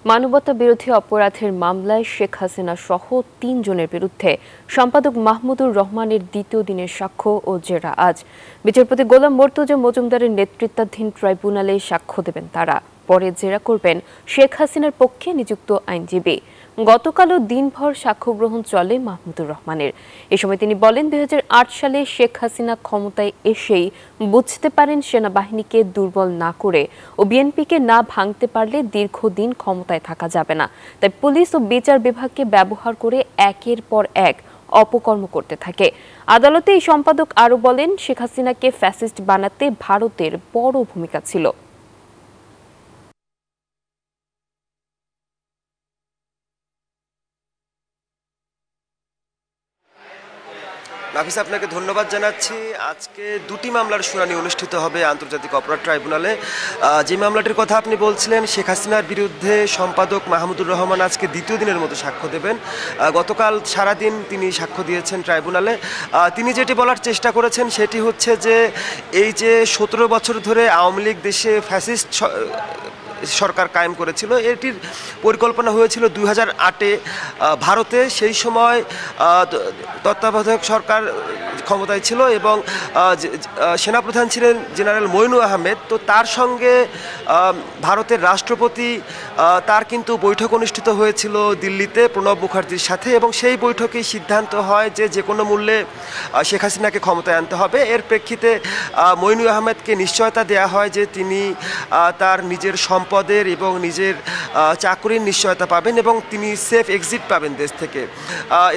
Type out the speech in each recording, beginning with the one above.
মানবতা বিরোধী অপরাধের মামলায় শেখ হাসিনা সহ ৩ জনের বিরুদ্ধে সম্পাদক মাহমুদুর রহমানের দ্বিতীয় দিনের সাক্ষ্য ও জেরা আজ। বিচারপতি গোলাম মর্তুজা মজুমদারের নেতৃত্বাধীন ট্রাইব্যুনালে সাক্ষ্য দেবেন তারা। পরে জেরা করবেন শেখ হাসিনার পক্ষে নিযুক্ত আইনজীবী। গতকালও দিনভর সাক্ষ্য গ্রহণ চলে মাহমুদুর রহমানের। এ সময় তিনি বলেন, ২০০৮ সালে শেখ হাসিনা ক্ষমতায় এসেই বুঝতে পারেন সেনাবাহিনীকে দুর্বল না করে ও বিএনপিকে না ভাঙতে পারলে দীর্ঘদিন ক্ষমতায় থাকা যাবে না। তাই পুলিশ ও বিচার বিভাগকে ব্যবহার করে একের পর এক অপকর্ম করতে থাকে। আদালতে এই সম্পাদক আরও বলেন, শেখ হাসিনাকে ফ্যাসিস্ট বানাতে ভারতের বড় ভূমিকা ছিল। নাফিস, আপনাকে ধন্যবাদ জানাচ্ছি। আজকে দুটি মামলার শুনানি অনুষ্ঠিত হবে আন্তর্জাতিক অপরাধ ট্রাইব্যুনালে। যে মামলাটির কথা আপনি বলছিলেন, শেখ হাসিনার বিরুদ্ধে সম্পাদক মাহমুদুর রহমান আজকে দ্বিতীয় দিনের মতো সাক্ষ্য দেবেন। গতকাল সারাদিন তিনি সাক্ষ্য দিয়েছেন ট্রাইব্যুনালে। তিনি যেটি বলার চেষ্টা করেছেন সেটি হচ্ছে যে এই যে ১৭ বছর ধরে আওয়ামী লীগ দেশে ফ্যাসিস্ট সরকার কায়েম করেছিল, এটির পরিকল্পনা হয়েছিল ২০০৮-এ ভারতে। সেই সময় তত্ত্বাবধায়ক সরকার ক্ষমতায় ছিল এবং সেনাপ্রধান ছিলেন জেনারেল মইনুল আহমেদ। তো তার সঙ্গে ভারতের রাষ্ট্রপতি তার কিন্তু বৈঠক অনুষ্ঠিত হয়েছিল দিল্লিতে প্রণব মুখার্জির সাথে, এবং সেই বৈঠকেই সিদ্ধান্ত হয় যে কোনো মূল্যে শেখ হাসিনাকে ক্ষমতায় আনতে হবে। এর প্রেক্ষিতে মইনুল আহমেদকে নিশ্চয়তা দেওয়া হয় যে তিনি তার নিজের সম্পদের এবং নিজের চাকরির নিশ্চয়তা পাবেন এবং তিনি সেফ এক্সিট পাবেন দেশ থেকে।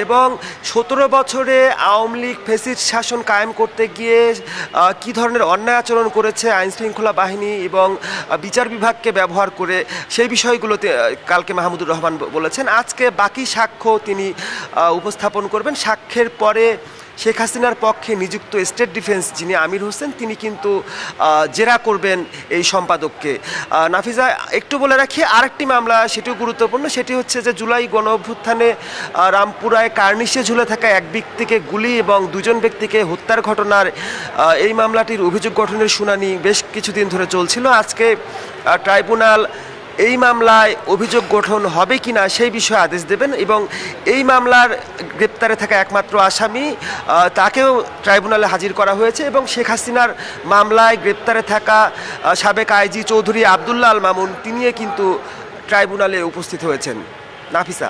এবং ১৭ বছরে আওয়ামী লীগ ফ্যাসিস্ট শাসন কায়েম করতে গিয়ে কী ধরনের অন্যায় আচরণ করেছে আইনশৃঙ্খলা বাহিনী এবং বিচার বিভাগকে ব্যবহার করে, সেই বিষয়গুলোতে কালকে মাহমুদুর রহমান বলেছেন। আজকে বাকি সাক্ষ্য তিনি উপস্থাপন করবেন। সাক্ষ্যের পরে শেখ হাসিনার পক্ষে নিযুক্ত স্টেট ডিফেন্স যিনি আমির হোসেন, তিনি কিন্তু জেরা করবেন এই সম্পাদককে। নাফিজা, একটু বলে রাখি, আরেকটি মামলা, সেটিও গুরুত্বপূর্ণ। সেটি হচ্ছে যে জুলাই গণ অভ্যুত্থানে রামপুরায় কার্নিশে ঝুলে থাকা এক ব্যক্তিকে গুলি এবং ২ ব্যক্তিকে হত্যার ঘটনার এই মামলাটির অভিযোগ গঠনের শুনানি বেশ কিছুদিন ধরে চলছিল। আজকে ট্রাইব্যুনাল এই মামলায় অভিযোগ গঠন হবে কিনা সেই বিষয়ে আদেশ দেবেন এবং এই মামলার গ্রেপ্তারে থাকা একমাত্র আসামি তাকেও ট্রাইব্যুনালে হাজির করা হয়েছে এবং শেখ হাসিনার মামলায় গ্রেপ্তারে থাকা সাবেক আইজি চৌধুরী আবদুল্লাহ আল মামুন, তিনিও কিন্তু ট্রাইব্যুনালে উপস্থিত হয়েছেন। নাফিসা।